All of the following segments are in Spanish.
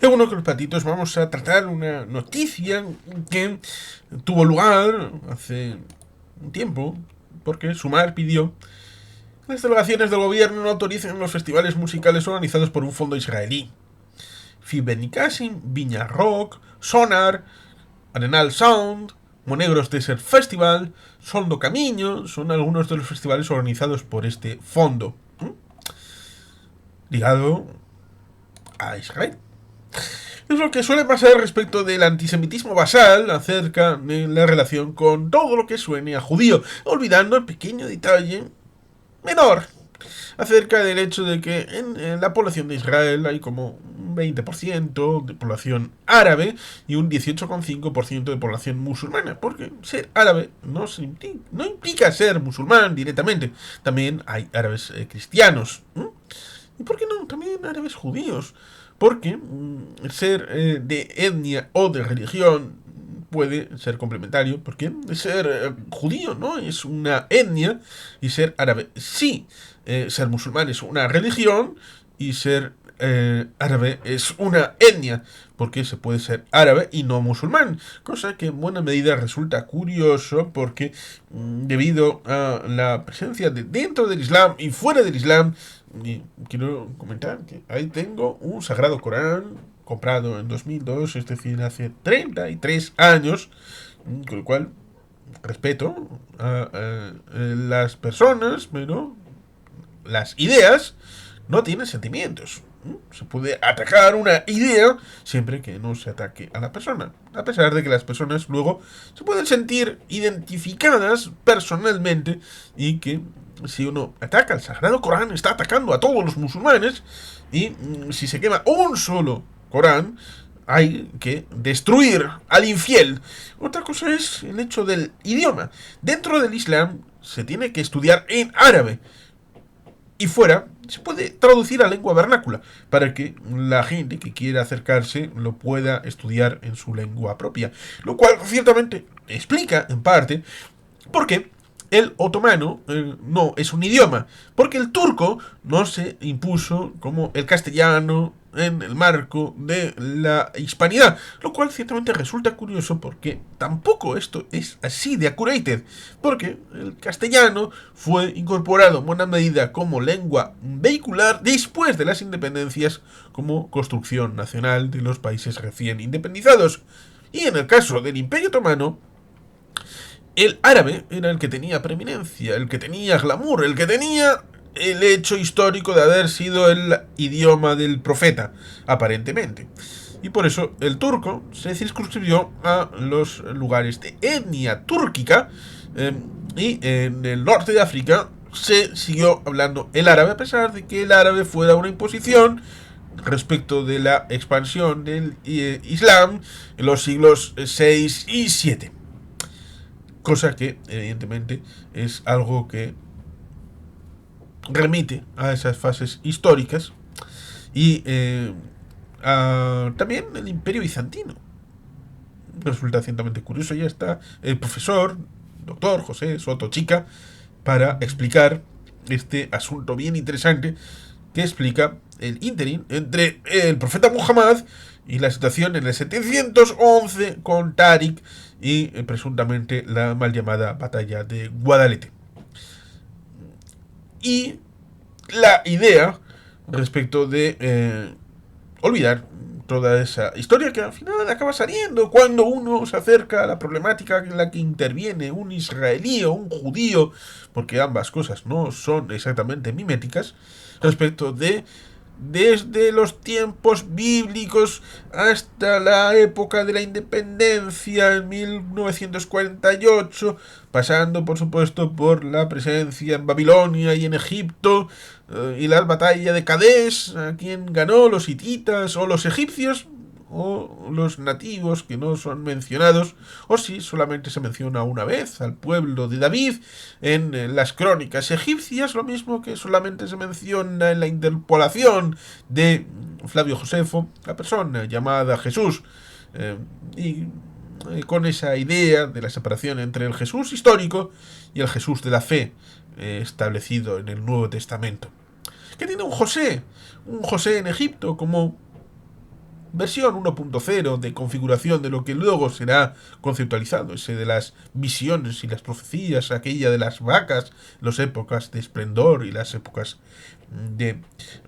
En uno de los platitos vamos a tratar una noticia que tuvo lugar hace un tiempo, porque Sumar pidió que las delegaciones del gobierno no autoricen los festivales musicales organizados por un fondo israelí. Fibenicassim, Viña Rock, Sonar, Arenal Sound, Monegros Desert Festival, Sol do Camiño son algunos de los festivales organizados por este fondo, ligado a Israel. Es lo que suele pasar respecto del antisemitismo basal acerca de la relación con todo lo que suene a judío, olvidando el pequeño detalle menor acerca del hecho de que en la población de Israel hay como un 20% de población árabe y un 18,5% de población musulmana, porque ser árabe no implica ser musulmán directamente. También hay árabes cristianos. ¿Y por qué no? También árabes judíos. Porque ser de etnia o de religión puede ser complementario, porque ser judío no es una etnia y ser árabe sí. Ser musulmán es una religión y ser árabe es una etnia, porque se puede ser árabe y no musulmán, cosa que en buena medida resulta curioso porque debido a la presencia de dentro del Islam y fuera del Islam, y quiero comentar que ahí tengo un sagrado Corán comprado en 2002, es decir, hace 33 años, con lo cual respeto a las personas, pero las ideas no tienen sentimientos. Se puede atacar una idea siempre que no se ataque a la persona. A pesar de que las personas luego se pueden sentir identificadas personalmente y que si uno ataca al Sagrado Corán está atacando a todos los musulmanes y si se quema un solo Corán hay que destruir al infiel. Otra cosa es el hecho del idioma. Dentro del Islam se tiene que estudiar en árabe. Y fuera se puede traducir a lengua vernácula para que la gente que quiera acercarse lo pueda estudiar en su lengua propia. Lo cual ciertamente explica, en parte, por qué el otomano no es un idioma. Porque el turco no se impuso como el castellano en el marco de la hispanidad, lo cual ciertamente resulta curioso porque tampoco esto es así de accurate, porque el castellano fue incorporado en buena medida como lengua vehicular después de las independencias como construcción nacional de los países recién independizados. Y en el caso del Imperio Otomano, el árabe era el que tenía preeminencia, el que tenía glamour, el que tenía el hecho histórico de haber sido el idioma del profeta, aparentemente. Y por eso el turco se circunscribió a los lugares de etnia túrquica y en el norte de África se siguió hablando el árabe, a pesar de que el árabe fuera una imposición respecto de la expansión del Islam en los siglos 6 y 7. Cosa que, evidentemente, es algo que remite a esas fases históricas y también el Imperio Bizantino. Resulta ciertamente curioso. Ya está el profesor, doctor José Soto Chica, para explicar este asunto bien interesante que explica el ínterin entre el profeta Muhammad y la situación en el 711 con Tarik y presuntamente la mal llamada batalla de Guadalete. Y la idea respecto de olvidar toda esa historia que al final acaba saliendo cuando uno se acerca a la problemática en la que interviene un israelí o un judío, porque ambas cosas no son exactamente miméticas, respecto de desde los tiempos bíblicos hasta la época de la independencia en 1948, pasando por supuesto por la presencia en Babilonia y en Egipto y la batalla de Kadesh, a quien ganó los hititas o los egipcios o los nativos que no son mencionados, o si solamente se menciona una vez al pueblo de David en las crónicas egipcias, lo mismo que solamente se menciona en la interpolación de Flavio Josefo, la persona llamada Jesús, y con esa idea de la separación entre el Jesús histórico y el Jesús de la fe establecido en el Nuevo Testamento. Que tiene un José en Egipto como versión 1.0 de configuración de lo que luego será conceptualizado, ese de las visiones y las profecías, aquella de las vacas, las épocas de esplendor y las épocas de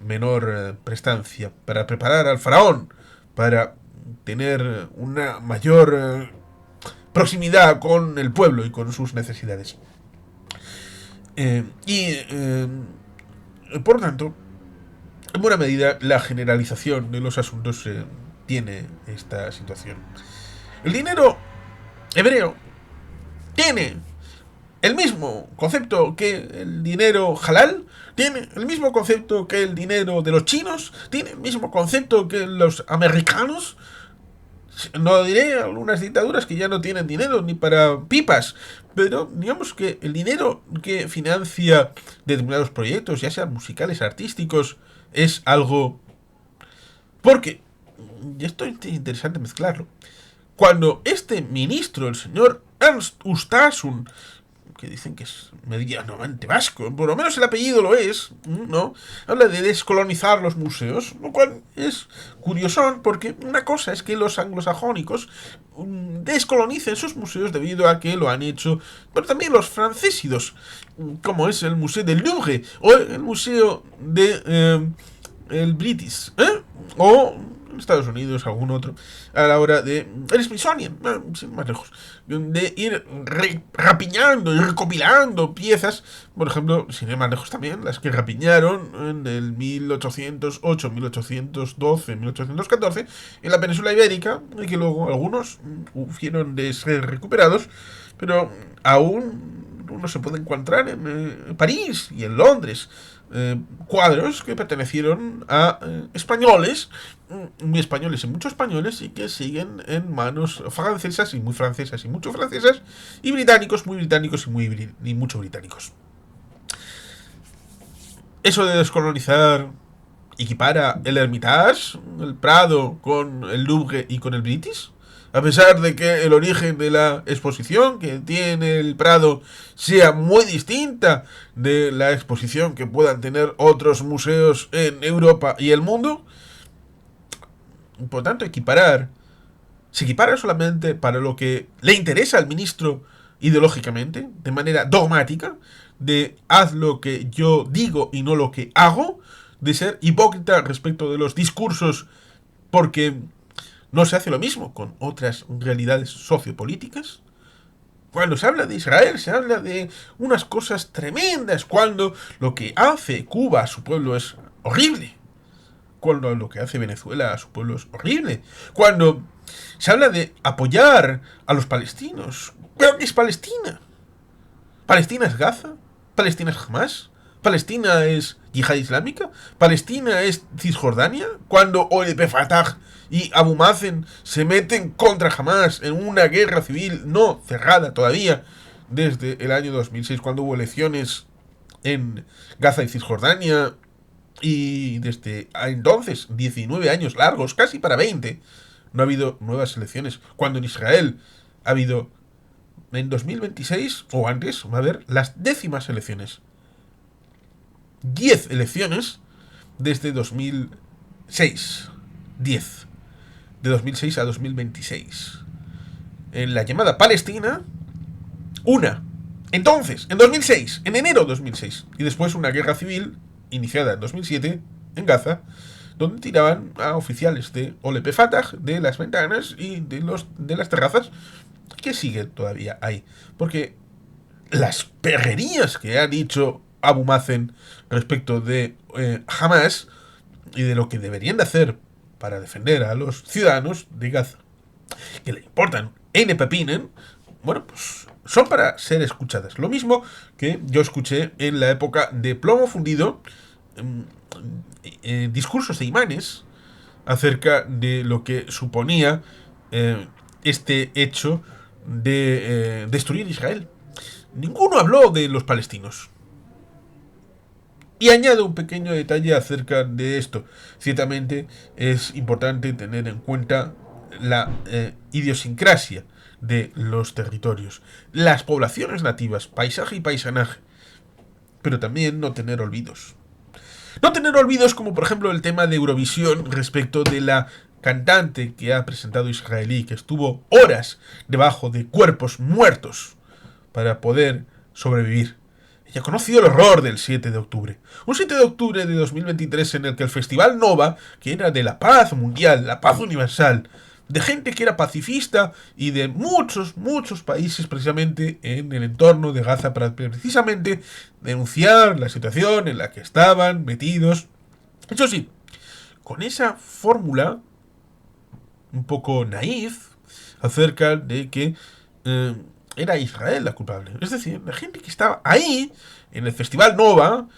menor prestancia, para preparar al faraón, para tener una mayor proximidad con el pueblo y con sus necesidades. Por lo tanto, en buena medida, la generalización de los asuntos tiene esta situación. El dinero hebreo tiene el mismo concepto que el dinero halal, tiene el mismo concepto que el dinero de los chinos, tiene el mismo concepto que los americanos. No diré algunas dictaduras que ya no tienen dinero ni para pipas, pero digamos que el dinero que financia determinados proyectos, ya sean musicales, artísticos, es algo... Porque, y esto es interesante mezclarlo, cuando este ministro, el señor Ernst Ustasun, que dicen que es medianamente vasco, por lo menos el apellido lo es, ¿no? Habla de descolonizar los museos, lo cual es curioso, porque una cosa es que los anglosajónicos descolonicen sus museos debido a que lo han hecho, pero también los francésidos, como es el Museo del Louvre o el Museo de el British, o en Estados Unidos, algún otro, a la hora de el Smithsonian, sin más lejos, de ir rapiñando y recopilando piezas, por ejemplo, sin ir más lejos también, las que rapiñaron en el 1808, 1812, 1814 en la península ibérica, y que luego algunos hubieron de ser recuperados, pero aún uno se puede encontrar en París y en Londres. Cuadros que pertenecieron a españoles, españoles y muchos españoles, y que siguen en manos francesas y muy francesas y mucho francesas, y británicos muy británicos y mucho británicos. Eso de descolonizar equipara el Hermitage, el Prado, con el Louvre y con el British. A pesar de que el origen de la exposición que tiene el Prado sea muy distinta de la exposición que puedan tener otros museos en Europa y el mundo. Por tanto, se equipara solamente para lo que le interesa al ministro ideológicamente, de manera dogmática, de haz lo que yo digo y no lo que hago, de ser hipócrita respecto de los discursos, porque no se hace lo mismo con otras realidades sociopolíticas. Cuando se habla de Israel, se habla de unas cosas tremendas. Cuando lo que hace Cuba a su pueblo es horrible. Cuando lo que hace Venezuela a su pueblo es horrible. Cuando se habla de apoyar a los palestinos. ¿Pero qué es Palestina? ¿Palestina es Gaza? ¿Palestina es Hamas? ¿Palestina es Yihad Islámica? ¿Palestina es Cisjordania? Cuando OLP Fatah y Abu Mazen se meten contra Hamas en una guerra civil no cerrada todavía desde el año 2006, cuando hubo elecciones en Gaza y Cisjordania, y desde entonces, 19 años largos, casi para 20, no ha habido nuevas elecciones, cuando en Israel ha habido en 2026 o antes, va a haber las 10º elecciones. 10 elecciones desde 2006. 10. De 2006 a 2026. En la llamada Palestina, una. Entonces, en 2006, en enero de 2006. Y después una guerra civil iniciada en 2007 en Gaza, donde tiraban a oficiales de OLP Fatah de las ventanas y de las terrazas, que siguen todavía ahí. Porque las perrerías que ha dicho Abu Mazen respecto de Hamas y de lo que deberían de hacer para defender a los ciudadanos de Gaza, que le importan Eine Pepinen, bueno, pues son para ser escuchadas. Lo mismo que yo escuché en la época de Plomo Fundido, discursos de imanes acerca de lo que suponía este hecho de destruir Israel. Ninguno habló de los palestinos. Y añado un pequeño detalle acerca de esto. Ciertamente es importante tener en cuenta la idiosincrasia de los territorios, las poblaciones nativas, paisaje y paisanaje, pero también no tener olvidos. No tener olvidos como por ejemplo el tema de Eurovisión respecto de la cantante que ha presentado israelí, que estuvo horas debajo de cuerpos muertos para poder sobrevivir. Ella ha conocido el horror del 7 de octubre. Un 7 de octubre de 2023 en el que el Festival Nova, que era de la paz mundial, la paz universal, de gente que era pacifista y de muchos, muchos países precisamente en el entorno de Gaza para precisamente denunciar la situación en la que estaban metidos. Eso sí, con esa fórmula un poco naif acerca de que era Israel la culpable. Es decir, la gente que estaba ahí en el Festival Nova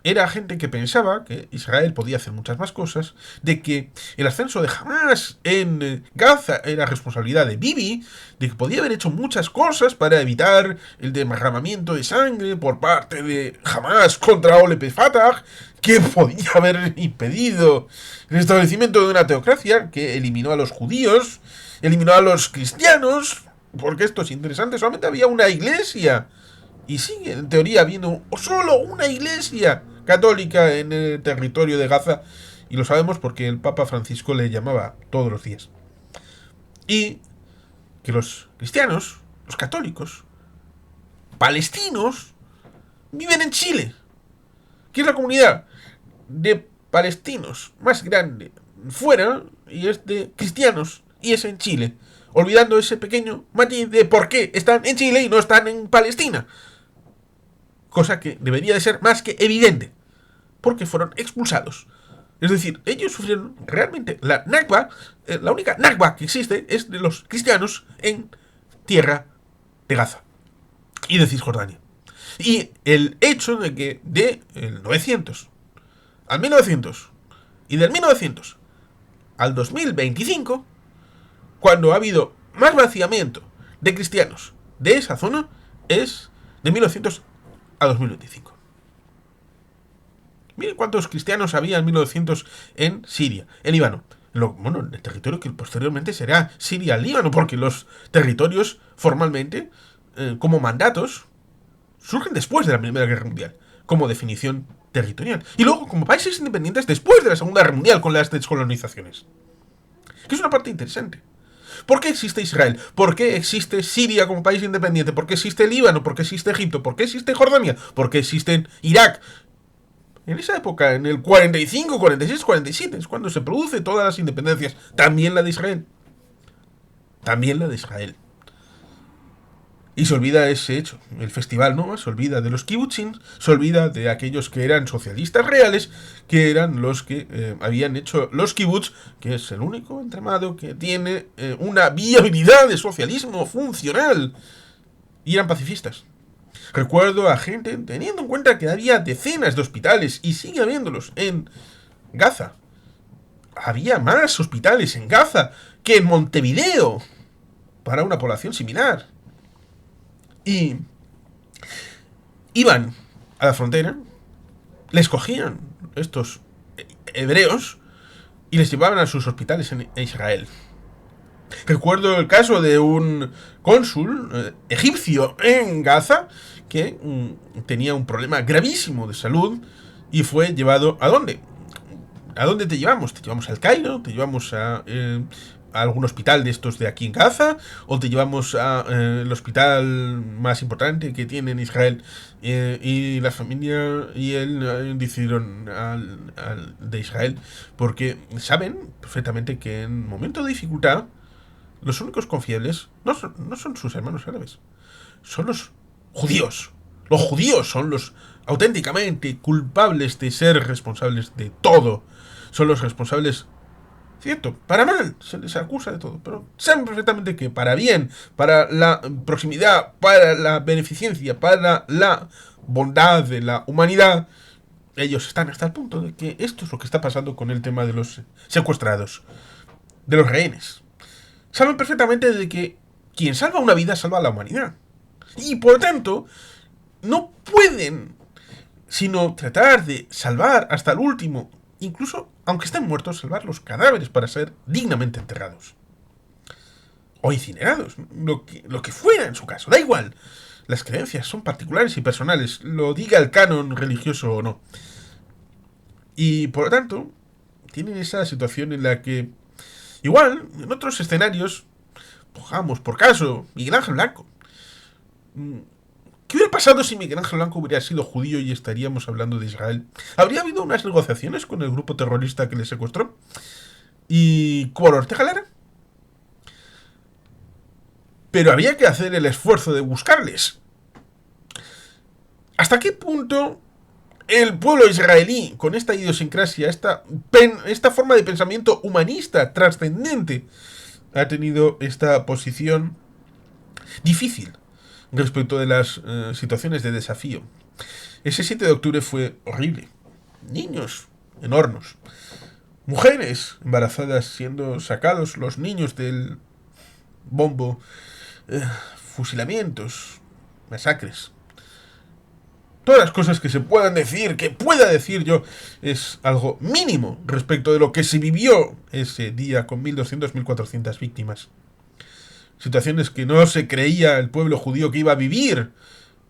era gente que pensaba que Israel podía hacer muchas más cosas, de que el ascenso de Hamas en Gaza era responsabilidad de Bibi, de que podía haber hecho muchas cosas para evitar el derramamiento de sangre por parte de Hamas contra Olep Fatah, que podía haber impedido el establecimiento de una teocracia que eliminó a los judíos, eliminó a los cristianos, porque esto es interesante, solamente había una iglesia. Y sigue, en teoría, habiendo solo una iglesia católica en el territorio de Gaza. Y lo sabemos porque el Papa Francisco le llamaba todos los días. Y que los cristianos, los católicos, palestinos, viven en Chile. Que es la comunidad de palestinos más grande fuera y es de cristianos y es en Chile. Olvidando ese pequeño matiz de por qué están en Chile y no están en Palestina. Cosa que debería de ser más que evidente, porque fueron expulsados. Es decir, ellos sufrieron realmente la Nakba. La única Nakba que existe es de los cristianos en tierra de Gaza y de Cisjordania. Y el hecho de que de el 900 al 1900 y del 1900 al 2025, cuando ha habido más vaciamiento de cristianos de esa zona, es de 1900 a 2025. Miren cuántos cristianos había en 1900 en Siria, en Líbano. Bueno, el territorio que posteriormente será Siria-Líbano, porque los territorios formalmente, como mandatos, surgen después de la Primera Guerra Mundial, como definición territorial. Y luego como países independientes después de la Segunda Guerra Mundial, con las descolonizaciones. Que es una parte interesante. ¿Por qué existe Israel? ¿Por qué existe Siria como país independiente? ¿Por qué existe Líbano? ¿Por qué existe Egipto? ¿Por qué existe Jordania? ¿Por qué existe Irak? En esa época, en el 45, 46, 47, es cuando se produce todas las independencias. También la de Israel. También la de Israel. Y se olvida ese hecho. El festival Nova se olvida de los kibutzim, se olvida de aquellos que eran socialistas reales, que eran los que habían hecho los kibutz, que es el único entramado que tiene una viabilidad de socialismo funcional. Y eran pacifistas. Recuerdo a gente, teniendo en cuenta que había decenas de hospitales, y sigue habiéndolos, en Gaza. Había más hospitales en Gaza que en Montevideo, para una población similar. Y iban a la frontera, les cogían estos hebreos y les llevaban a sus hospitales en Israel. Recuerdo el caso de un cónsul egipcio en Gaza que tenía un problema gravísimo de salud y fue llevado ¿a dónde? ¿A dónde te llevamos? ¿Te llevamos al Cairo? ¿Te llevamos a algún hospital de estos de aquí en Gaza? ¿O te llevamos al hospital más importante que tiene en Israel? Y la familia y él decidieron al de Israel porque saben perfectamente que en momento de dificultad los únicos confiables no son sus hermanos árabes, son los judíos. Los judíos son los auténticamente culpables de ser responsables de todo. Son los responsables, cierto, para mal, se les acusa de todo, pero saben perfectamente que para bien, para la proximidad, para la beneficencia, para la bondad de la humanidad, ellos están hasta el punto de que esto es lo que está pasando con el tema de los secuestrados, de los rehenes. Saben perfectamente de que quien salva una vida salva a la humanidad. Y por tanto, no pueden sino tratar de salvar hasta el último, incluso aunque estén muertos, salvar los cadáveres para ser dignamente enterrados. O incinerados, lo que fuera en su caso, da igual. Las creencias son particulares y personales, lo diga el canon religioso o no. Y por lo tanto, tienen esa situación en la que, igual, en otros escenarios, pongamos por caso, Miguel Ángel Blanco. ¿Qué hubiera pasado si Miguel Ángel Blanco hubiera sido judío y estaríamos hablando de Israel? ¿Habría habido unas negociaciones con el grupo terrorista que le secuestró? ¿Y por Ortega Lara? Pero había que hacer el esfuerzo de buscarles. ¿Hasta qué punto el pueblo israelí, con esta idiosincrasia, esta forma de pensamiento humanista, trascendente, ha tenido esta posición difícil respecto de las situaciones de desafío? Ese 7 de octubre fue horrible. Niños en hornos. Mujeres embarazadas siendo sacados los niños del bombo. Fusilamientos. Masacres. Todas las cosas que se puedan decir, que pueda decir yo, es algo mínimo respecto de lo que se vivió ese día con 1.200, 1.400 víctimas. Situaciones que no se creía el pueblo judío que iba a vivir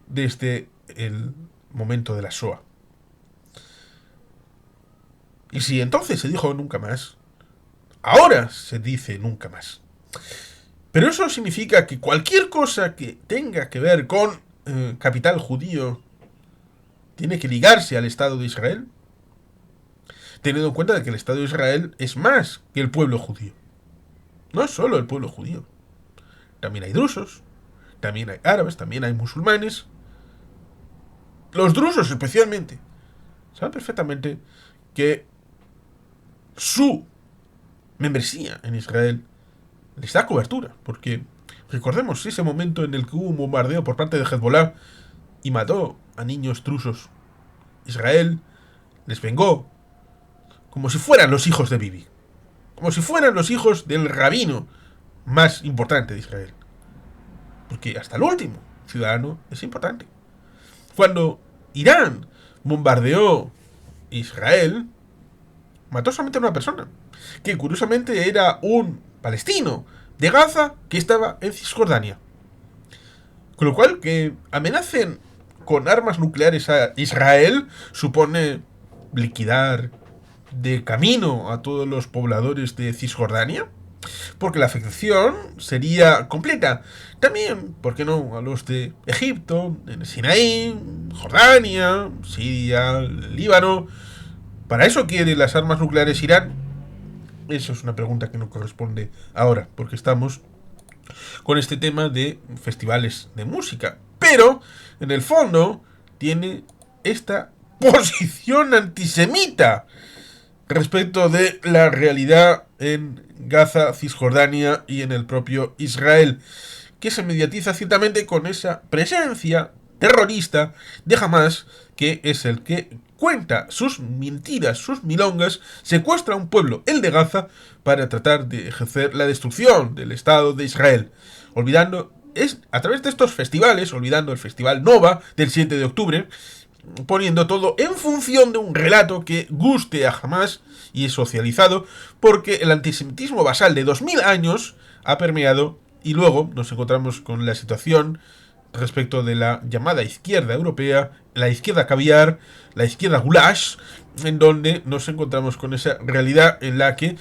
desde el momento de la Shoah. Y si entonces se dijo nunca más, ahora se dice nunca más. Pero eso significa que cualquier cosa que tenga que ver con capital judío tiene que ligarse al Estado de Israel, teniendo en cuenta de que el Estado de Israel es más que el pueblo judío. No es solo el pueblo judío. También hay drusos, también hay árabes, también hay musulmanes. Los drusos especialmente saben perfectamente que su membresía en Israel les da cobertura, porque recordemos ese momento en el que hubo un bombardeo por parte de Hezbollah y mató a niños drusos. Israel les vengó como si fueran los hijos de Bibi, como si fueran los hijos del rabino más importante de Israel, porque hasta el último ciudadano es importante. Cuando Irán bombardeó Israel, mató solamente a una persona, que curiosamente era un palestino de Gaza que estaba en Cisjordania. Con lo cual, que amenacen con armas nucleares a Israel supone liquidar de camino a todos los pobladores de Cisjordania, porque la afectación sería completa. También, ¿por qué no?, a los de Egipto, en Sinaí, Jordania, Siria, Líbano. ¿Para eso quiere las armas nucleares Irán? Eso es una pregunta que no corresponde ahora, porque estamos con este tema de festivales de música. Pero, en el fondo, tiene esta posición antisemita respecto de la realidad en Gaza, Cisjordania y en el propio Israel, que se mediatiza ciertamente con esa presencia terrorista de Hamas, que es el que cuenta sus mentiras, sus milongas, secuestra a un pueblo, el de Gaza, para tratar de ejercer la destrucción del Estado de Israel, olvidando, a través de estos festivales, olvidando el Festival Nova del 7 de octubre, poniendo todo en función de un relato que guste a Hamas y es socializado, porque el antisemitismo basal de 2000 años ha permeado, y luego nos encontramos con la situación respecto de la llamada izquierda europea, la izquierda caviar, la izquierda goulash, en donde nos encontramos con esa realidad en la que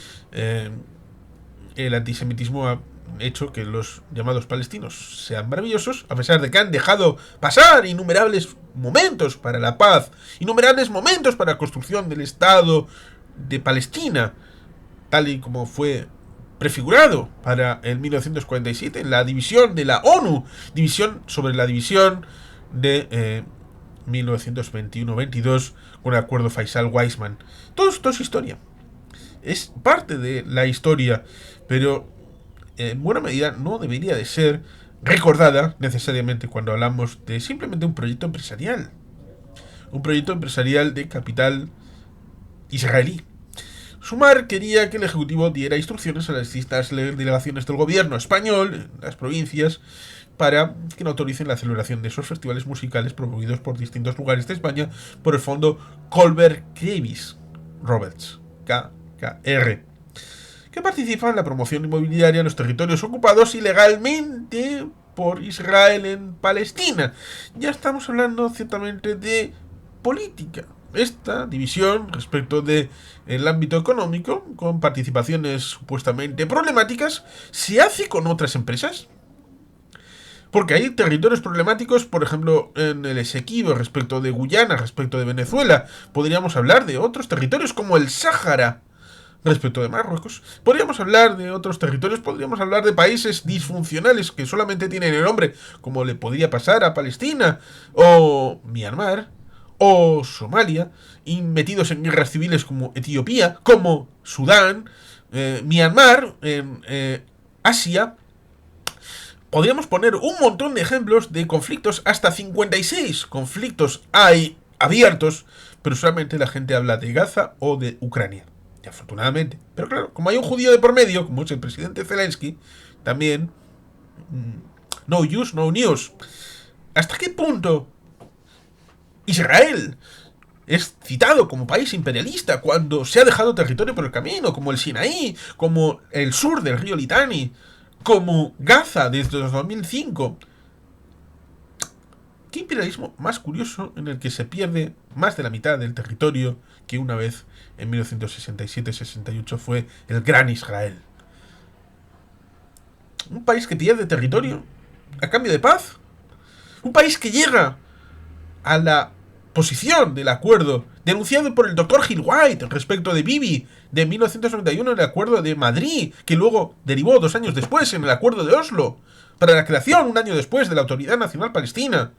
el antisemitismo ha hecho que los llamados palestinos sean maravillosos, a pesar de que han dejado pasar innumerables momentos para la paz, innumerables momentos para la construcción del Estado de Palestina, tal y como fue prefigurado para el 1947 en la división de la ONU, división sobre la división de 1921-22 con el acuerdo Faisal-Weizmann. Todo esto es historia, es parte de la historia, pero en buena medida no debería de ser recordada necesariamente cuando hablamos de simplemente un proyecto empresarial de capital israelí. Sumar quería que el Ejecutivo diera instrucciones a las distintas delegaciones del gobierno español, en las provincias, para que no autoricen la celebración de esos festivales musicales promovidos por distintos lugares de España por el fondo Colbert Davis Roberts, KKR, que participa en la promoción inmobiliaria en los territorios ocupados ilegalmente por Israel en Palestina. Ya estamos hablando ciertamente de política, esta división respecto de el ámbito económico, con participaciones supuestamente problemáticas, se hace con otras empresas. Porque hay territorios problemáticos, por ejemplo, en el Esequibo, respecto de Guyana, respecto de Venezuela. Podríamos hablar de otros territorios como el Sáhara, respecto de Marruecos. Podríamos hablar de otros territorios, podríamos hablar de países disfuncionales que solamente tienen el nombre, como le podría pasar a Palestina, o Myanmar, o Somalia, y metidos en guerras civiles como Etiopía, como Sudán, Myanmar, en Asia. Podríamos poner un montón de ejemplos de conflictos, hasta 56 conflictos hay abiertos, pero solamente la gente habla de Gaza o de Ucrania. Y afortunadamente. Pero claro, como hay un judío de por medio, como es el presidente Zelensky, también no use, no news. ¿Hasta qué punto Israel es citado como país imperialista cuando se ha dejado territorio por el camino, como el Sinaí, como el sur del río Litani, como Gaza desde 2005? ¿Qué imperialismo más curioso en el que se pierde más de la mitad del territorio que una vez en 1967-68 fue el Gran Israel? Un país que pierde territorio a cambio de paz. Un país que llega a la posición del acuerdo denunciado por el doctor Gil White respecto de Bibi de 1991 en el acuerdo de Madrid, que luego derivó 2 años después en el acuerdo de Oslo, para la creación 1 año después de la Autoridad Nacional Palestina,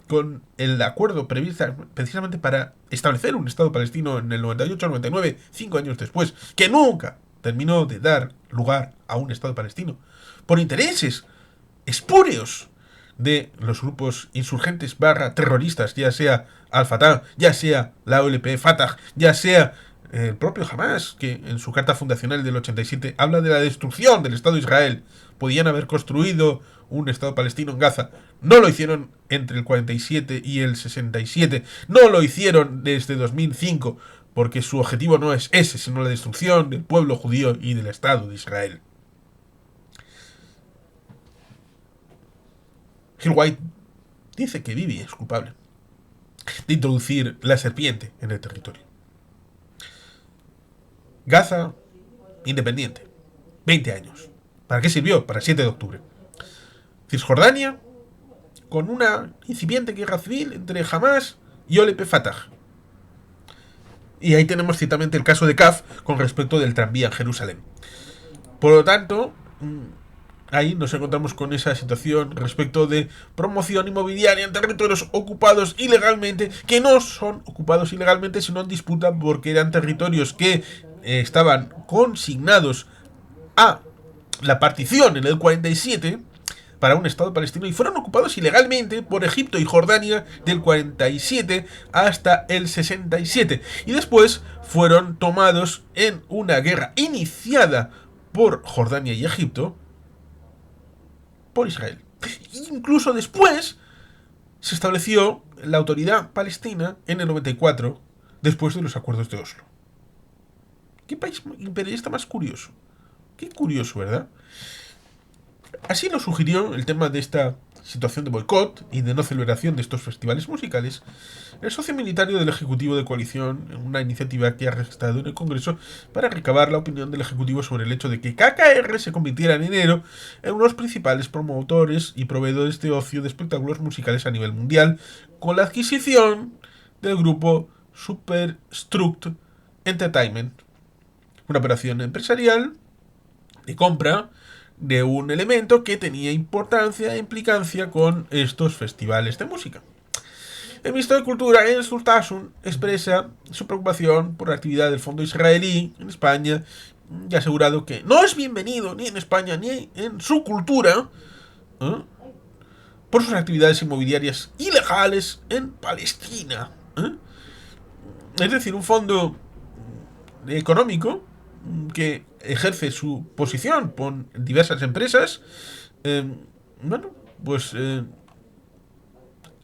con el acuerdo previsto precisamente para establecer un Estado palestino en el 98-99, 5 años después, que nunca terminó de dar lugar a un Estado palestino, por intereses espúreos de los grupos insurgentes barra terroristas, ya sea Al-Fatah, ya sea la OLP Fatah, ya sea el propio Hamas, que en su carta fundacional del 87 habla de la destrucción del Estado de Israel. Podían haber construido un Estado palestino en Gaza. No lo hicieron entre el 47 y el 67. No lo hicieron desde 2005, porque su objetivo no es ese, sino la destrucción del pueblo judío y del Estado de Israel. Gil White dice que Bibi es culpable de introducir la serpiente en el territorio. Gaza, independiente. 20 años. ¿Para qué sirvió? Para el 7 de octubre. Cisjordania, con una incipiente guerra civil entre Hamas y OLP Fatah. Y ahí tenemos ciertamente el caso de CAF con respecto del tranvía en Jerusalén. Por lo tanto, ahí nos encontramos con esa situación respecto de promoción inmobiliaria en territorios ocupados ilegalmente, que no son ocupados ilegalmente, sino en disputa porque eran territorios que estaban consignados a la partición en el 47 para un Estado palestino y fueron ocupados ilegalmente por Egipto y Jordania del 47 hasta el 67 y después fueron tomados en una guerra iniciada por Jordania y Egipto por Israel. Incluso después se estableció la autoridad palestina en el 94 después de los acuerdos de Oslo. ¿Qué país imperialista más curioso? Qué curioso, ¿verdad? Así lo sugirió el tema de esta situación de boicot y de no celebración de estos festivales musicales el socio militar del Ejecutivo de Coalición en una iniciativa que ha registrado en el Congreso para recabar la opinión del Ejecutivo sobre el hecho de que KKR se convirtiera en enero en uno de los principales promotores y proveedores de ocio de espectáculos musicales a nivel mundial, con la adquisición del grupo Superstruct Entertainment, una operación empresarial de compra de un elemento que tenía importancia e implicancia con estos festivales de música. El ministro de Cultura, Jens Urtasun, expresa su preocupación por la actividad del fondo israelí en España y ha asegurado que no es bienvenido ni en España ni en su cultura por sus actividades inmobiliarias ilegales en Palestina. Es decir, un fondo económico que ejerce su posición con diversas empresas,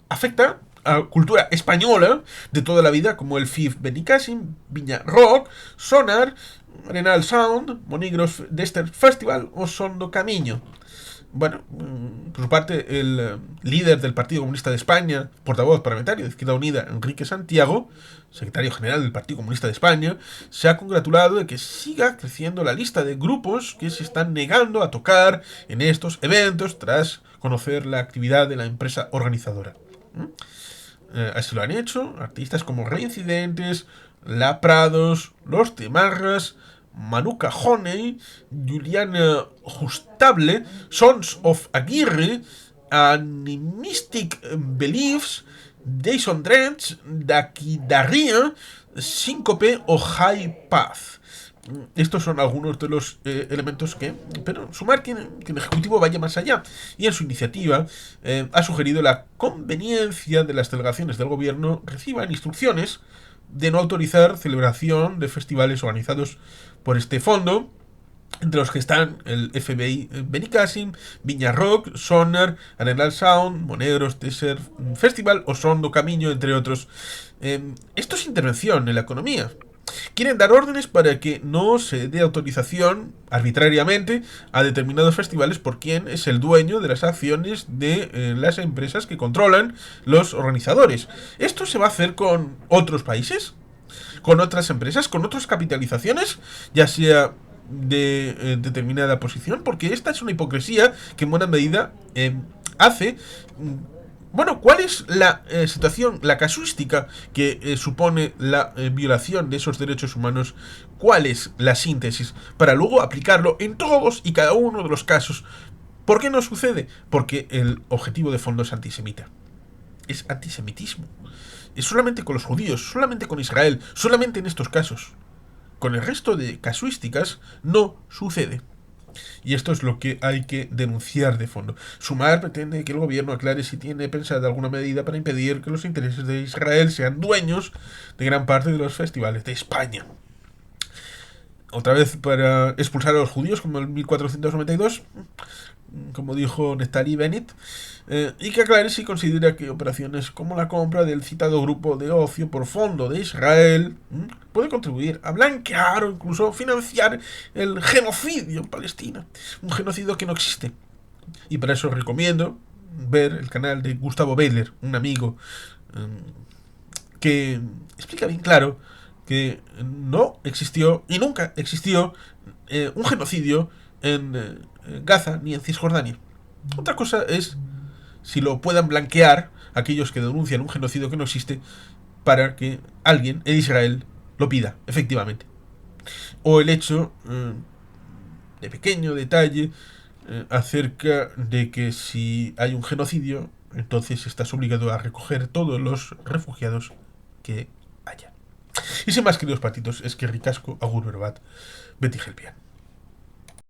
afecta a cultura española de toda la vida, como el FIF Benicassim, Viña Rock, Sonar, Arenal Sound, Monigros Dexter Festival o Sondo Camiño. Bueno, por su parte, el líder del Partido Comunista de España, portavoz parlamentario de Izquierda Unida, Enrique Santiago, secretario general del Partido Comunista de España, se ha congratulado de que siga creciendo la lista de grupos que se están negando a tocar en estos eventos tras conocer la actividad de la empresa organizadora. Así lo han hecho artistas como Reincidentes, La Prados, Los Temarras, Manuka Honey, Juliana Justable, Sons of Aguirre, Animistic Beliefs, Jason Drench, Dakidaria, Síncope o High Path. Estos son algunos de los elementos que, pero Sumar quiere que el Ejecutivo vaya más allá y en su iniciativa ha sugerido la conveniencia de las delegaciones del Gobierno reciban instrucciones de no autorizar celebración de festivales organizados por este fondo, entre los que están el FBI Benicassim, Viña Rock, Sonar, Arenal Sound, Monegros Desert Festival o Son do Camiño, entre otros. Esto es intervención en la economía. Quieren dar órdenes para que no se dé autorización arbitrariamente a determinados festivales por quien es el dueño de las acciones de las empresas que controlan los organizadores. ¿Esto se va a hacer con otros países? ¿Con otras empresas? ¿Con otras capitalizaciones? Ya sea de determinada posición, porque esta es una hipocresía que en buena medida hace... Bueno, ¿cuál es la situación, la casuística que supone la violación de esos derechos humanos? ¿Cuál es la síntesis para luego aplicarlo en todos y cada uno de los casos? ¿Por qué no sucede? Porque el objetivo de fondo es antisemita. Es antisemitismo. Es solamente con los judíos, solamente con Israel, solamente en estos casos. Con el resto de casuísticas no sucede. Y esto es lo que hay que denunciar de fondo. Sumar pretende que el gobierno aclare si tiene pensada alguna medida para impedir que los intereses de Israel sean dueños de gran parte de los festivales de España. Otra vez para expulsar a los judíos, como en 1492, como dijo Neftali Bennett, y que aclare si considera que operaciones como la compra del citado grupo de ocio por fondo de Israel puede contribuir a blanquear o incluso financiar el genocidio en Palestina, un genocidio que no existe. Y para eso recomiendo ver el canal de Gustavo Beyler, un amigo que explica bien claro que no existió y nunca existió un genocidio en Gaza ni en Cisjordania. Otra cosa es si lo puedan blanquear aquellos que denuncian un genocidio que no existe para que alguien en Israel lo pida, efectivamente. O el hecho de pequeño detalle acerca de que si hay un genocidio, entonces estás obligado a recoger todos los refugiados que haya. Y sin más, queridos patitos, es que ricasco, agur verbat, Betty Helpian.